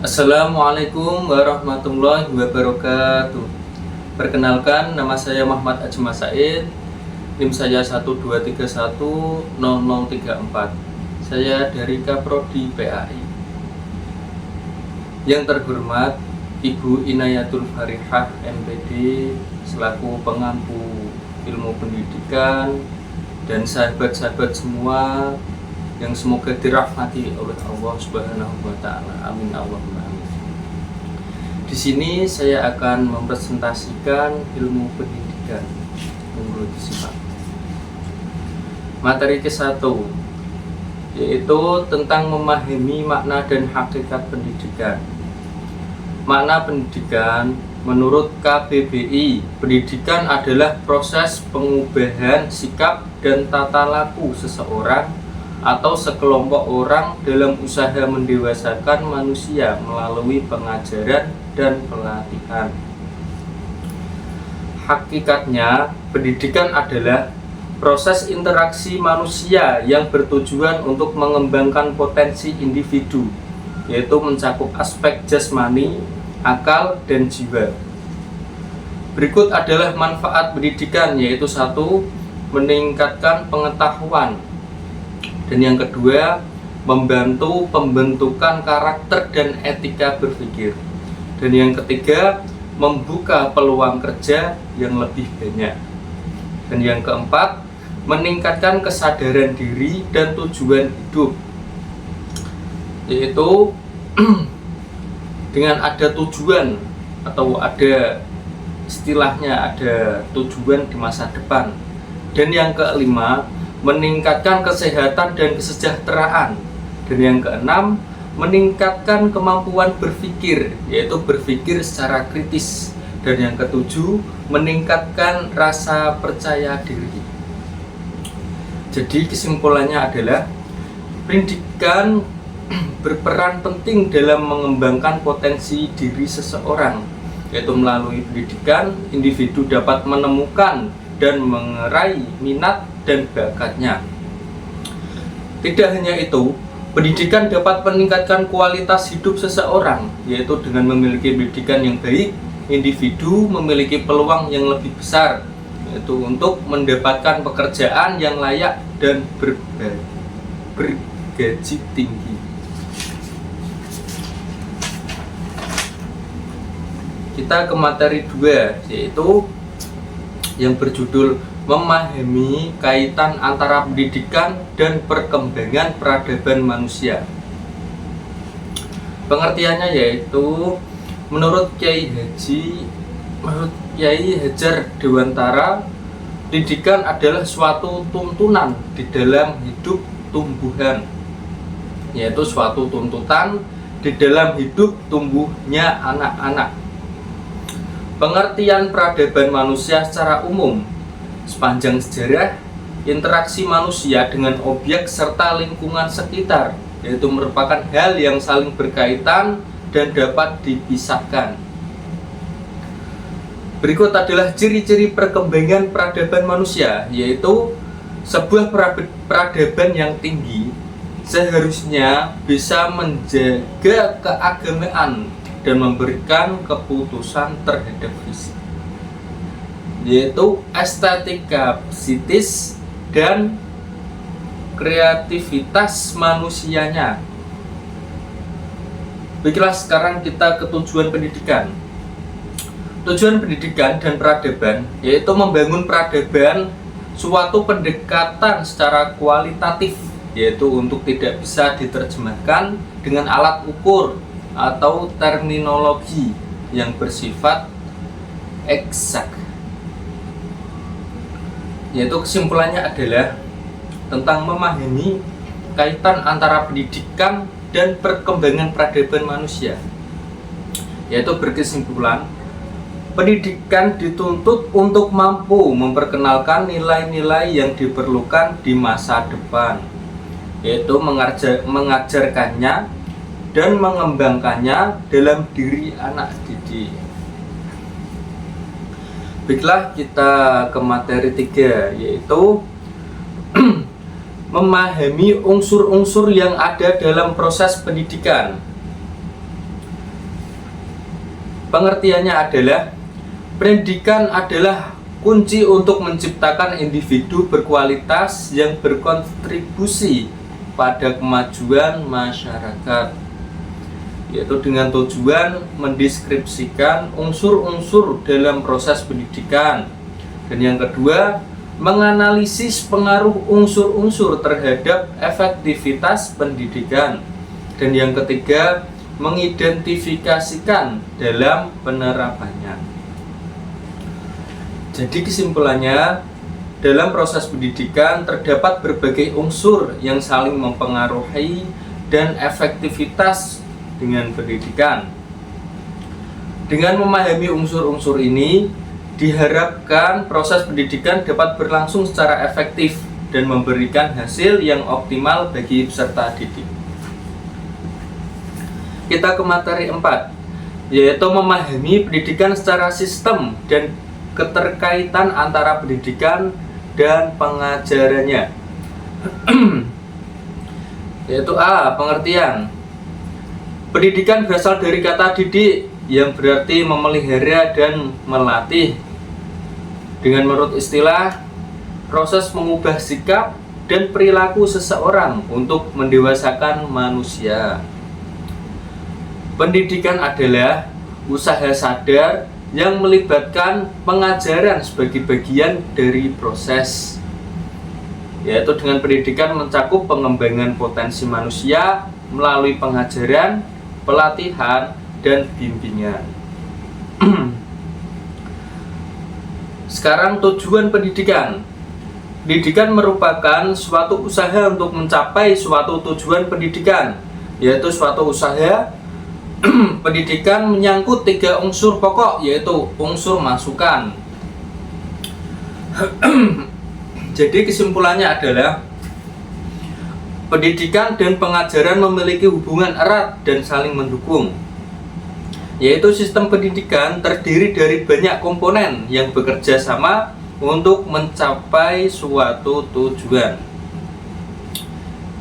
Assalamualaikum warahmatullahi wabarakatuh. Perkenalkan, nama saya Muhammad Ajma Said. NIM saya 123100034. Saya dari Kaprodi PAI. Yang terhormat Ibu Inayatul Farihah MPD selaku pengampu ilmu pendidikan dan sahabat-sahabat semua yang semoga dirahmati oleh Allah Subhanahu wa taala. Amin Allahumma amin. Di sini saya akan mempresentasikan ilmu pendidikan. Monggo disimak. Materi ke-1 yaitu tentang memahami makna dan hakikat pendidikan. Makna pendidikan menurut KBBI, pendidikan adalah proses pengubahan sikap dan tata laku seseorang atau sekelompok orang dalam usaha mendewasakan manusia melalui pengajaran dan pelatihan. Hakikatnya, pendidikan adalah proses interaksi manusia yang bertujuan untuk mengembangkan potensi individu, yaitu mencakup aspek jasmani, akal, dan jiwa. Berikut adalah manfaat pendidikan, yaitu 1. Meningkatkan pengetahuan, dan yang kedua, membantu pembentukan karakter dan etika berpikir. Dan yang ketiga, membuka peluang kerja yang lebih banyak. Dan yang keempat, meningkatkan kesadaran diri dan tujuan hidup. Yaitu dengan ada tujuan atau ada istilahnya ada tujuan di masa depan. Dan yang kelima, meningkatkan kesehatan dan kesejahteraan. Dan yang keenam, meningkatkan kemampuan berpikir, yaitu berpikir secara kritis. Dan yang ketujuh, meningkatkan rasa percaya diri. Jadi kesimpulannya adalah pendidikan berperan penting dalam mengembangkan potensi diri seseorang, yaitu melalui pendidikan individu dapat menemukan dan meraih minat dan bakatnya. Tidak hanya itu, pendidikan dapat meningkatkan kualitas hidup seseorang, yaitu dengan memiliki pendidikan yang baik, individu memiliki peluang yang lebih besar, yaitu untuk mendapatkan pekerjaan yang layak dan bergaji tinggi. Kita ke materi 2, yaitu yang berjudul memahami kaitan antara pendidikan dan perkembangan peradaban manusia. Pengertiannya yaitu menurut Kiai Hajar Dewantara, pendidikan adalah suatu tuntunan di dalam hidup tumbuhan, yaitu suatu tuntutan di dalam hidup tumbuhnya anak-anak. Pengertian peradaban manusia secara umum, sepanjang sejarah, interaksi manusia dengan objek serta lingkungan sekitar, yaitu merupakan hal yang saling berkaitan dan dapat dipisahkan. Berikut adalah ciri-ciri perkembangan peradaban manusia, yaitu sebuah peradaban yang tinggi seharusnya bisa menjaga keagamaan dan memberikan keputusan terhadap fisik, yaitu estetika psikis dan kreativitas manusianya. Baiklah, sekarang kita ke tujuan pendidikan. Tujuan pendidikan dan peradaban yaitu membangun peradaban suatu pendekatan secara kualitatif, yaitu untuk tidak bisa diterjemahkan dengan alat ukur atau terminologi yang bersifat eksak. Yaitu kesimpulannya adalah tentang memahami kaitan antara pendidikan dan perkembangan peradaban manusia. Yaitu berkesimpulan, pendidikan dituntut untuk mampu memperkenalkan nilai-nilai yang diperlukan di masa depan, yaitu mengajarkannya dan mengembangkannya dalam diri anak didik. Baiklah, kita ke materi 3, yaitu memahami unsur-unsur yang ada dalam proses pendidikan. Pengertiannya adalah pendidikan adalah kunci untuk menciptakan individu berkualitas yang berkontribusi pada kemajuan masyarakat, yaitu dengan tujuan mendeskripsikan unsur-unsur dalam proses pendidikan. Dan yang kedua, menganalisis pengaruh unsur-unsur terhadap efektivitas pendidikan. Dan yang ketiga, mengidentifikasikan dalam penerapannya. Jadi kesimpulannya, dalam proses pendidikan terdapat berbagai unsur yang saling mempengaruhi dan efektivitas dengan pendidikan. Dengan memahami unsur-unsur ini, diharapkan proses pendidikan dapat berlangsung secara efektif dan memberikan hasil yang optimal bagi peserta didik. Kita ke materi 4, yaitu memahami pendidikan secara sistem dan keterkaitan antara pendidikan dan pengajarannya. Yaitu A. Pengertian. Pendidikan berasal dari kata didik yang berarti memelihara dan melatih. Dengan menurut istilah, proses mengubah sikap dan perilaku seseorang untuk mendewasakan manusia. Pendidikan adalah usaha sadar yang melibatkan pengajaran sebagai bagian dari proses, yaitu dengan pendidikan mencakup pengembangan potensi manusia melalui pengajaran, pelatihan, dan bimbingan. Sekarang tujuan pendidikan. Pendidikan merupakan suatu usaha untuk mencapai suatu tujuan pendidikan, yaitu suatu usaha pendidikan menyangkut 3 unsur pokok, yaitu unsur masukan. Jadi kesimpulannya adalah pendidikan dan pengajaran memiliki hubungan erat dan saling mendukung, yaitu sistem pendidikan terdiri dari banyak komponen yang bekerja sama untuk mencapai suatu tujuan,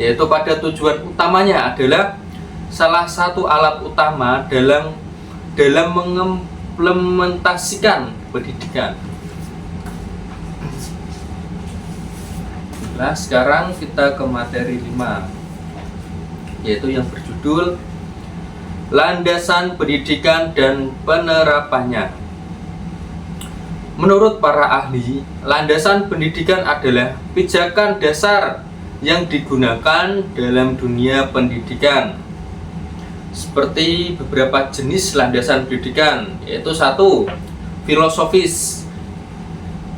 yaitu pada tujuan utamanya adalah salah satu alat utama dalam mengimplementasikan pendidikan. Nah, sekarang kita ke materi 5, yaitu yang berjudul Landasan Pendidikan dan Penerapannya. Menurut para ahli, landasan pendidikan adalah pijakan dasar yang digunakan dalam dunia pendidikan. Seperti beberapa jenis landasan pendidikan, yaitu 1. Filosofis,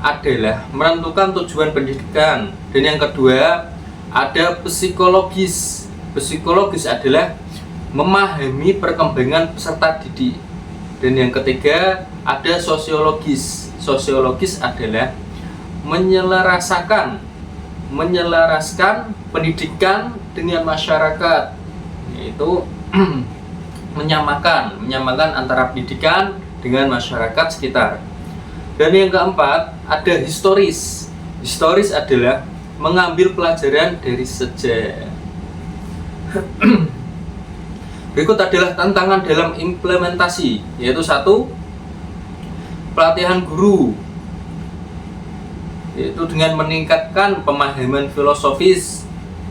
adalah menentukan tujuan pendidikan. Dan yang kedua, ada psikologis. Psikologis adalah memahami perkembangan peserta didik. Dan yang ketiga, ada sosiologis. Sosiologis adalah menyelaraskan pendidikan dengan masyarakat, yaitu menyamakan antara pendidikan dengan masyarakat sekitar. Dan yang keempat, ada historis. Historis adalah mengambil pelajaran dari sejarah. Berikut adalah tantangan dalam implementasi, yaitu 1. Pelatihan guru, yaitu dengan meningkatkan pemahaman filosofis.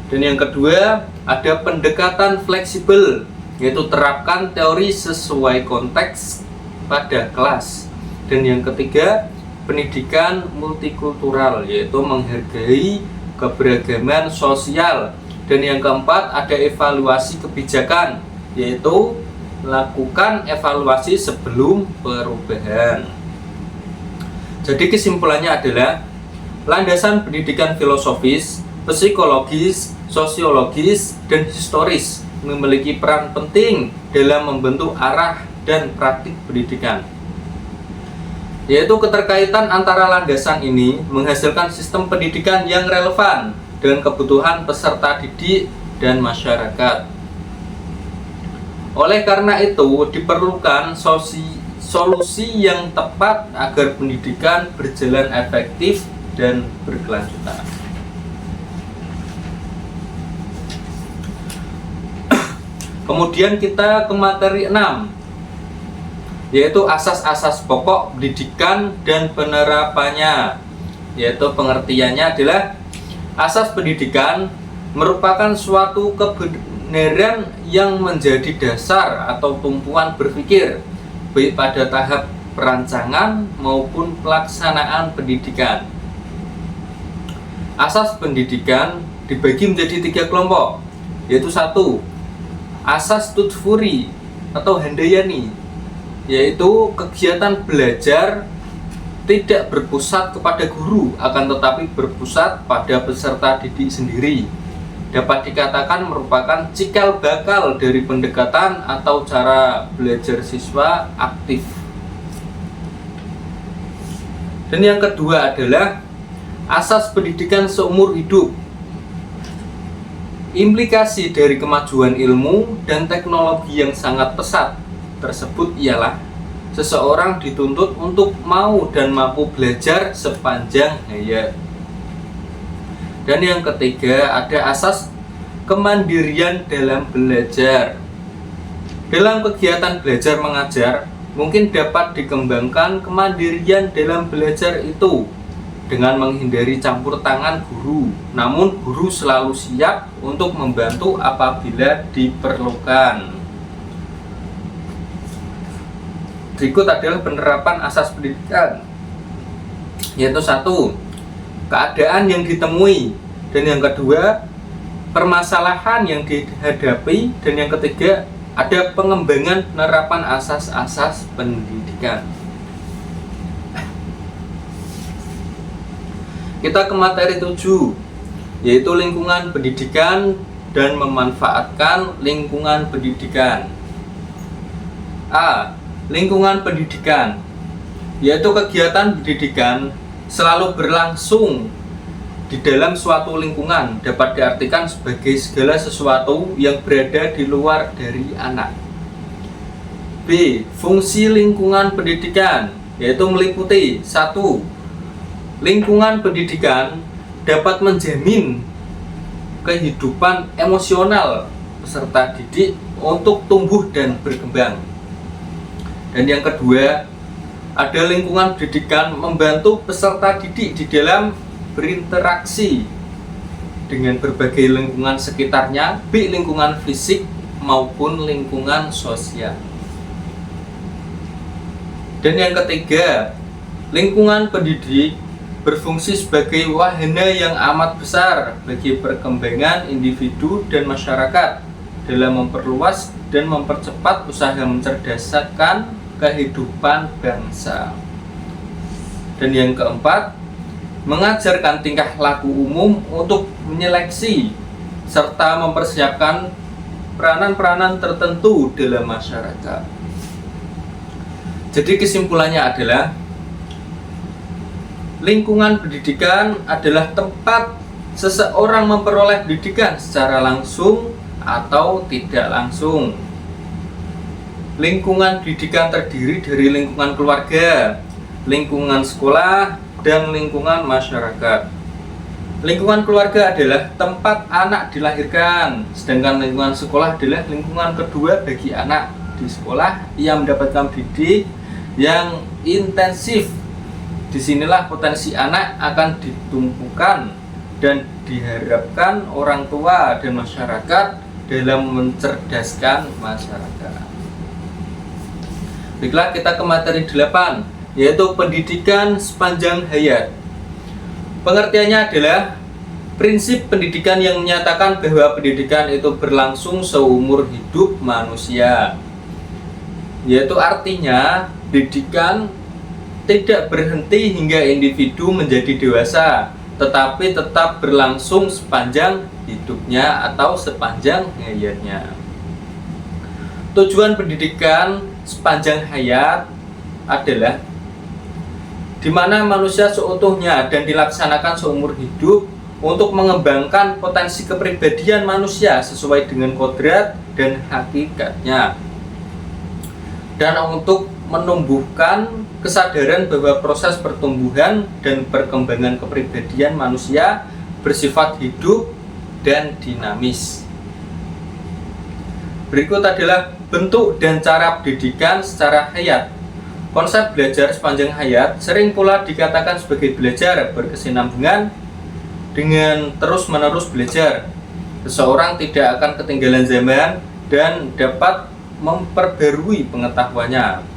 Dan yang kedua, ada pendekatan fleksibel, yaitu terapkan teori sesuai konteks pada kelas. Dan yang ketiga, pendidikan multikultural, yaitu menghargai keberagaman sosial. Dan yang keempat, ada evaluasi kebijakan, yaitu lakukan evaluasi sebelum perubahan. Jadi kesimpulannya adalah landasan pendidikan filosofis, psikologis, sosiologis, dan historis memiliki peran penting dalam membentuk arah dan praktik pendidikan, yaitu keterkaitan antara landasan ini menghasilkan sistem pendidikan yang relevan dengan kebutuhan peserta didik dan masyarakat. Oleh karena itu, diperlukan solusi yang tepat agar pendidikan berjalan efektif dan berkelanjutan. Kemudian kita ke materi 6, yaitu asas-asas pokok pendidikan dan penerapannya. Yaitu pengertiannya adalah asas pendidikan merupakan suatu kebenaran yang menjadi dasar atau tumpuan berpikir baik pada tahap perancangan maupun pelaksanaan pendidikan. Asas pendidikan dibagi menjadi 3 kelompok, yaitu 1. Asas Tutfuri atau Handayani, yaitu kegiatan belajar tidak berpusat kepada guru, akan tetapi berpusat pada peserta didik sendiri. Dapat dikatakan merupakan cikal bakal dari pendekatan atau cara belajar siswa aktif. Dan yang kedua adalah asas pendidikan seumur hidup. Implikasi dari kemajuan ilmu dan teknologi yang sangat pesat tersebut ialah seseorang dituntut untuk mau dan mampu belajar sepanjang hayat. Dan yang ketiga ada asas kemandirian dalam belajar. Dalam kegiatan belajar mengajar, mungkin dapat dikembangkan kemandirian dalam belajar itu dengan menghindari campur tangan guru. Namun guru selalu siap untuk membantu apabila diperlukan. Berikut adalah penerapan asas pendidikan, yaitu 1. Keadaan yang ditemui, dan yang kedua permasalahan yang dihadapi, dan yang ketiga ada pengembangan penerapan asas-asas pendidikan. Kita ke materi 7, yaitu lingkungan pendidikan dan memanfaatkan lingkungan pendidikan. A. Lingkungan pendidikan, yaitu kegiatan pendidikan selalu berlangsung di dalam suatu lingkungan, dapat diartikan sebagai segala sesuatu yang berada di luar dari anak. B. Fungsi lingkungan pendidikan, yaitu meliputi 1. Lingkungan pendidikan dapat menjamin kehidupan emosional peserta didik untuk tumbuh dan berkembang. Dan yang kedua, ada lingkungan pendidikan membantu peserta didik di dalam berinteraksi dengan berbagai lingkungan sekitarnya, baik lingkungan fisik maupun lingkungan sosial. Dan yang ketiga, lingkungan pendidik berfungsi sebagai wahana yang amat besar bagi perkembangan individu dan masyarakat dalam memperluas dan mempercepat usaha mencerdaskan kehidupan bangsa. Dan yang keempat, mengajarkan tingkah laku umum untuk menyeleksi serta mempersiapkan peranan-peranan tertentu dalam masyarakat. Jadi kesimpulannya adalah lingkungan pendidikan adalah tempat seseorang memperoleh pendidikan secara langsung atau tidak langsung. Lingkungan pendidikan terdiri dari lingkungan keluarga, lingkungan sekolah, dan lingkungan masyarakat. Lingkungan keluarga adalah tempat anak dilahirkan, sedangkan lingkungan sekolah adalah lingkungan kedua bagi anak di sekolah yang mendapatkan didik yang intensif. Disinilah potensi anak akan ditumpukan dan diharapkan orang tua dan masyarakat dalam mencerdaskan masyarakat. Baiklah, kita ke materi 8, yaitu pendidikan sepanjang hayat. Pengertiannya adalah prinsip pendidikan yang menyatakan bahwa pendidikan itu berlangsung seumur hidup manusia. Yaitu artinya pendidikan tidak berhenti hingga individu menjadi dewasa, tetapi tetap berlangsung sepanjang hidupnya atau sepanjang hayatnya. Tujuan pendidikan sepanjang hayat adalah di mana manusia seutuhnya dan dilaksanakan seumur hidup untuk mengembangkan potensi kepribadian manusia sesuai dengan kodrat dan hakikatnya, dan untuk menumbuhkan kesadaran bahwa proses pertumbuhan dan perkembangan kepribadian manusia bersifat hidup dan dinamis. Berikut adalah bentuk dan cara pendidikan secara hayat. Konsep belajar sepanjang hayat sering pula dikatakan sebagai belajar berkesinambungan dengan terus-menerus belajar. Seseorang tidak akan ketinggalan zaman dan dapat memperbarui pengetahuannya,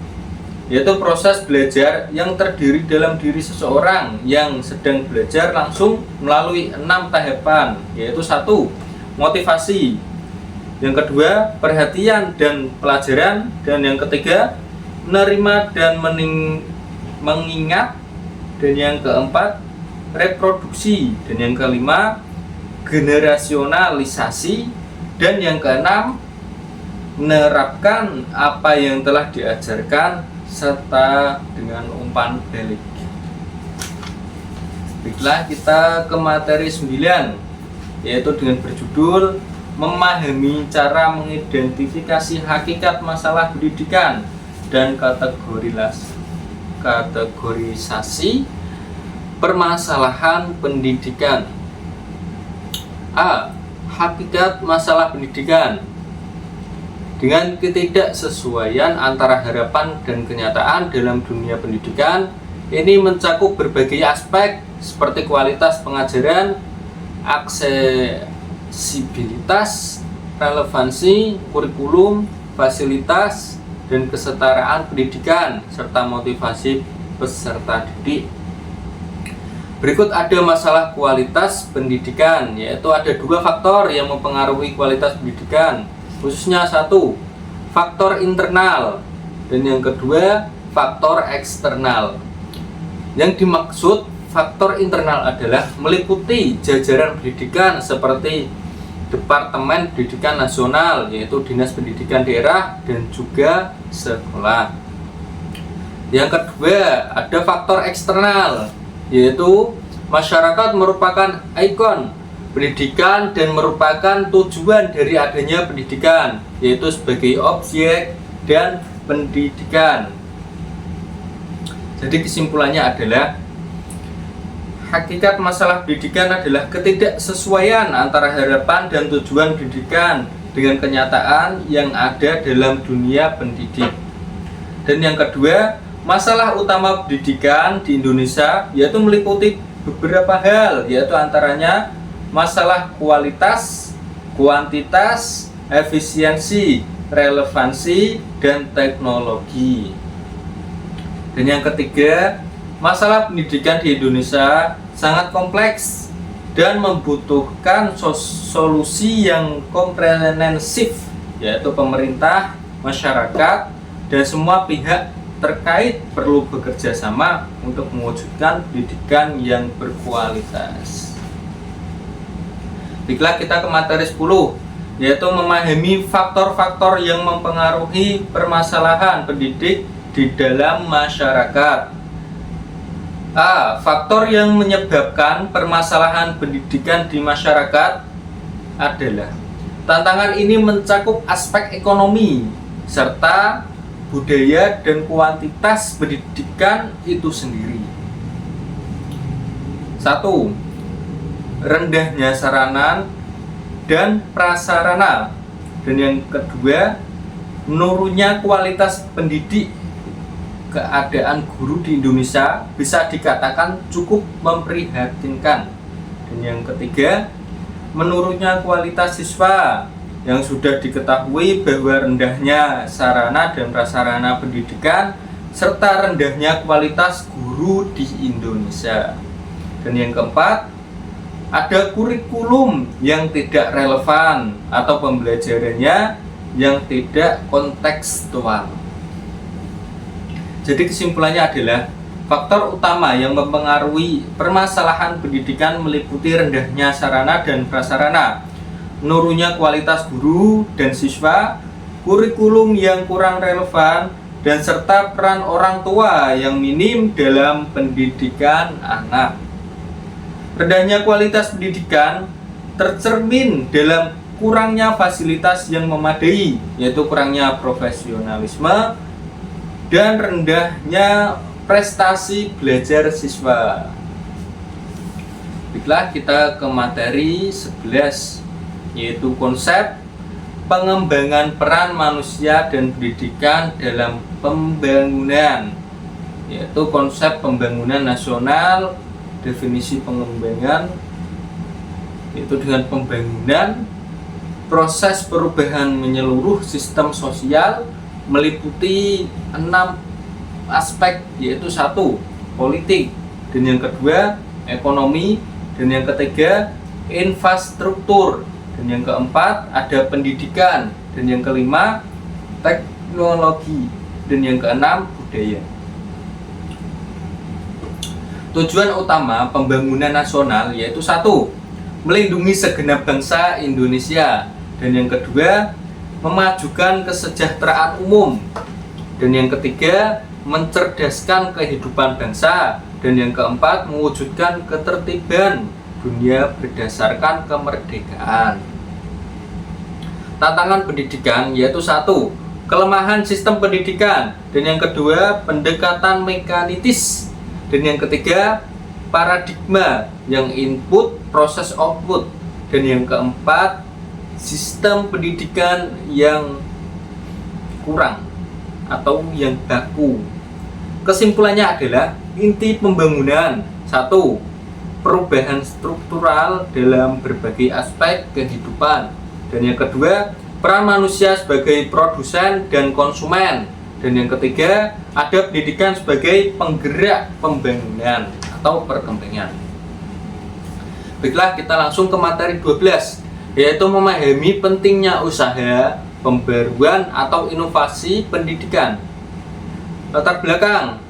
yaitu proses belajar yang terdiri dalam diri seseorang yang sedang belajar langsung melalui 6 tahapan, yaitu 1. Motivasi, yang kedua perhatian dan pelajaran, dan yang ketiga menerima dan mengingat, dan yang keempat reproduksi, dan yang kelima generasionalisasi, dan yang keenam menerapkan apa yang telah diajarkan serta dengan umpan balik. Baiklah, kita ke materi 9, yaitu dengan berjudul memahami cara mengidentifikasi hakikat masalah pendidikan dan kategorisasi permasalahan pendidikan. A. Hakikat masalah pendidikan. Dengan ketidaksesuaian antara harapan dan kenyataan dalam dunia pendidikan, ini mencakup berbagai aspek seperti kualitas pengajaran, aksesibilitas, relevansi, kurikulum, fasilitas, dan kesetaraan pendidikan, serta motivasi peserta didik. Berikut ada masalah kualitas pendidikan, yaitu ada 2 faktor yang mempengaruhi kualitas pendidikan, khususnya 1. Faktor internal, dan yang kedua faktor eksternal. Yang dimaksud faktor internal adalah meliputi jajaran pendidikan seperti Departemen Pendidikan Nasional, yaitu Dinas Pendidikan Daerah dan juga sekolah. Yang kedua ada faktor eksternal, yaitu masyarakat merupakan ikon pendidikan dan merupakan tujuan dari adanya pendidikan, yaitu sebagai objek dan pendidikan. Jadi kesimpulannya adalah hakikat masalah pendidikan adalah ketidaksesuaian antara harapan dan tujuan pendidikan dengan kenyataan yang ada dalam dunia pendidik. Dan yang kedua, masalah utama pendidikan di Indonesia yaitu meliputi beberapa hal, yaitu antaranya masalah kualitas, kuantitas, efisiensi, relevansi, dan teknologi. Dan yang ketiga, masalah pendidikan di Indonesia sangat kompleks dan membutuhkan solusi yang komprehensif, yaitu pemerintah, masyarakat, dan semua pihak terkait perlu bekerja sama untuk mewujudkan pendidikan yang berkualitas. Baiklah, kita ke materi 10, yaitu memahami faktor-faktor yang mempengaruhi permasalahan pendidik di dalam masyarakat. A. Faktor yang menyebabkan permasalahan pendidikan di masyarakat adalah tantangan ini mencakup aspek ekonomi serta budaya dan kuantitas pendidikan itu sendiri. 1. Rendahnya sarana dan prasarana, dan yang kedua menurunnya kualitas pendidik. Keadaan guru di Indonesia bisa dikatakan cukup memprihatinkan. Dan yang ketiga, menurunnya kualitas siswa, yang sudah diketahui bahwa rendahnya sarana dan prasarana pendidikan serta rendahnya kualitas guru di Indonesia. Dan yang keempat, ada kurikulum yang tidak relevan atau pembelajarannya yang tidak kontekstual. Jadi kesimpulannya adalah faktor utama yang mempengaruhi permasalahan pendidikan meliputi rendahnya sarana dan prasarana, menurunnya kualitas guru dan siswa, kurikulum yang kurang relevan, dan serta peran orang tua yang minim dalam pendidikan anak. Rendahnya kualitas pendidikan tercermin dalam kurangnya fasilitas yang memadai, yaitu kurangnya profesionalisme dan rendahnya prestasi belajar siswa. Baiklah, kita ke materi 11, yaitu konsep pengembangan peran manusia dan pendidikan dalam pembangunan yaitu konsep pembangunan nasional. Definisi pengembangan yaitu dengan pembangunan proses perubahan menyeluruh sistem sosial meliputi 6 aspek, yaitu 1. Politik, dan yang kedua ekonomi, dan yang ketiga infrastruktur, dan yang keempat ada pendidikan, dan yang kelima teknologi, dan yang keenam budaya. Tujuan utama pembangunan nasional yaitu 1. Melindungi segenap bangsa Indonesia, dan yang kedua memajukan kesejahteraan umum, dan yang ketiga mencerdaskan kehidupan bangsa, dan yang keempat mewujudkan ketertiban dunia berdasarkan kemerdekaan. Tantangan pendidikan yaitu 1. Kelemahan sistem pendidikan, dan yang kedua pendekatan mekanitis, dan yang ketiga paradigma yang input proses output, dan yang keempat sistem pendidikan yang kurang atau yang baku. Kesimpulannya adalah inti pembangunan 1. Perubahan struktural dalam berbagai aspek kehidupan, dan yang kedua peran manusia sebagai produsen dan konsumen, dan yang ketiga ada pendidikan sebagai penggerak pembangunan atau perkembangan. Baiklah, kita langsung ke materi 12, yaitu memahami pentingnya usaha pembaruan atau inovasi pendidikan. Latar belakang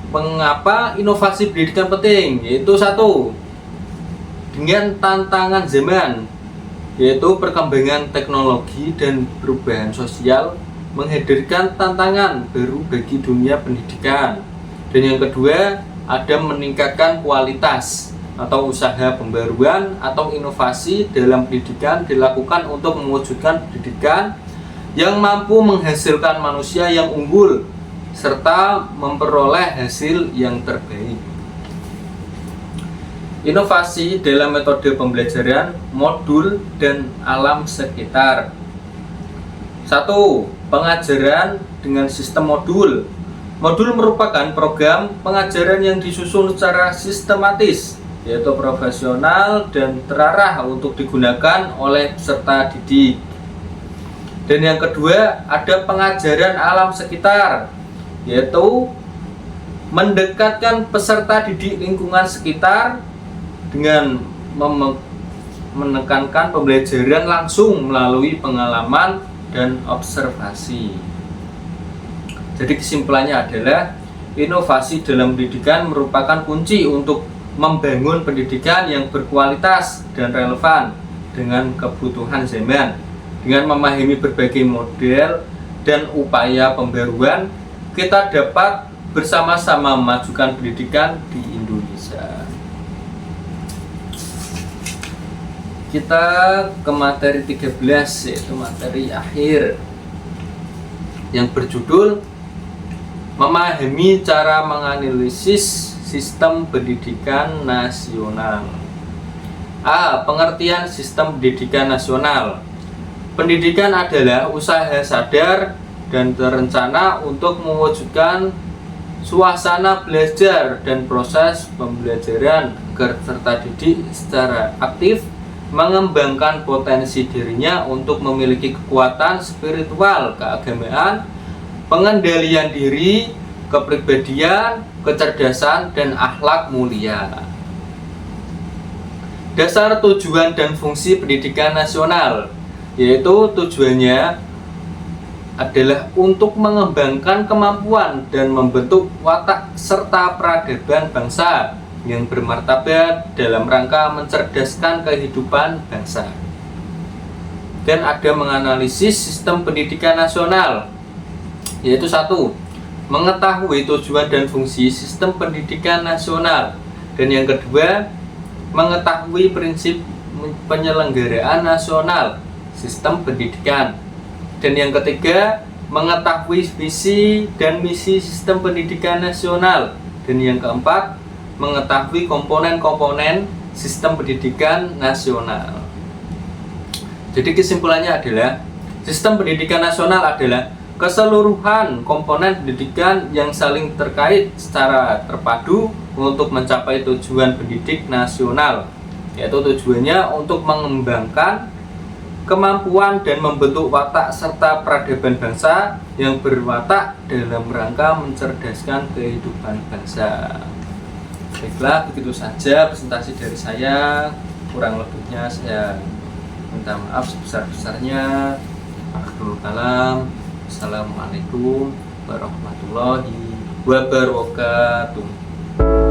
mengapa inovasi pendidikan penting, yaitu 1. Dengan tantangan zaman, yaitu perkembangan teknologi dan perubahan sosial menghadirkan tantangan baru bagi dunia pendidikan, dan yang kedua ada meningkatkan kualitas atau usaha pembaruan atau inovasi dalam pendidikan dilakukan untuk mewujudkan pendidikan yang mampu menghasilkan manusia yang unggul serta memperoleh hasil yang terbaik. Inovasi dalam metode pembelajaran, modul, dan alam sekitar. 1. Pengajaran dengan sistem modul. Modul merupakan program pengajaran yang disusun secara sistematis, yaitu profesional dan terarah untuk digunakan oleh peserta didik. Dan yang kedua ada pengajaran alam sekitar, yaitu mendekatkan peserta didik lingkungan sekitar dengan menekankan pembelajaran langsung melalui pengalaman dan observasi. Jadi kesimpulannya adalah inovasi dalam pendidikan merupakan kunci untuk membangun pendidikan yang berkualitas dan relevan dengan kebutuhan zaman. Dengan memahami berbagai model dan upaya pembaruan, kita dapat bersama-sama memajukan pendidikan di Indonesia. Kita ke materi 13, yaitu materi akhir yang berjudul memahami cara menganalisis sistem pendidikan nasional. A. Pengertian sistem pendidikan nasional. Pendidikan adalah usaha sadar dan terencana untuk mewujudkan suasana belajar dan proses pembelajaran agar peserta didik secara aktif mengembangkan potensi dirinya untuk memiliki kekuatan spiritual, keagamaan, pengendalian diri, kepribadian, kecerdasan, dan akhlak mulia. Dasar tujuan dan fungsi pendidikan nasional, yaitu tujuannya adalah untuk mengembangkan kemampuan dan membentuk watak serta peradaban bangsa yang bermartabat dalam rangka mencerdaskan kehidupan bangsa. Dan ada menganalisis sistem pendidikan nasional, yaitu 1. Mengetahui tujuan dan fungsi sistem pendidikan nasional, dan yang kedua mengetahui prinsip penyelenggaraan nasional sistem pendidikan, dan yang ketiga mengetahui visi dan misi sistem pendidikan nasional, dan yang keempat mengetahui komponen-komponen sistem pendidikan nasional. Jadi kesimpulannya adalah sistem pendidikan nasional adalah keseluruhan komponen pendidikan yang saling terkait secara terpadu untuk mencapai tujuan pendidik nasional, yaitu tujuannya untuk mengembangkan kemampuan dan membentuk watak serta peradaban bangsa yang berwatak dalam rangka mencerdaskan kehidupan bangsa. Baiklah, begitu saja presentasi dari saya. Kurang lebihnya saya minta maaf sebesar-besarnya. Assalamualaikum warahmatullahi wabarakatuh.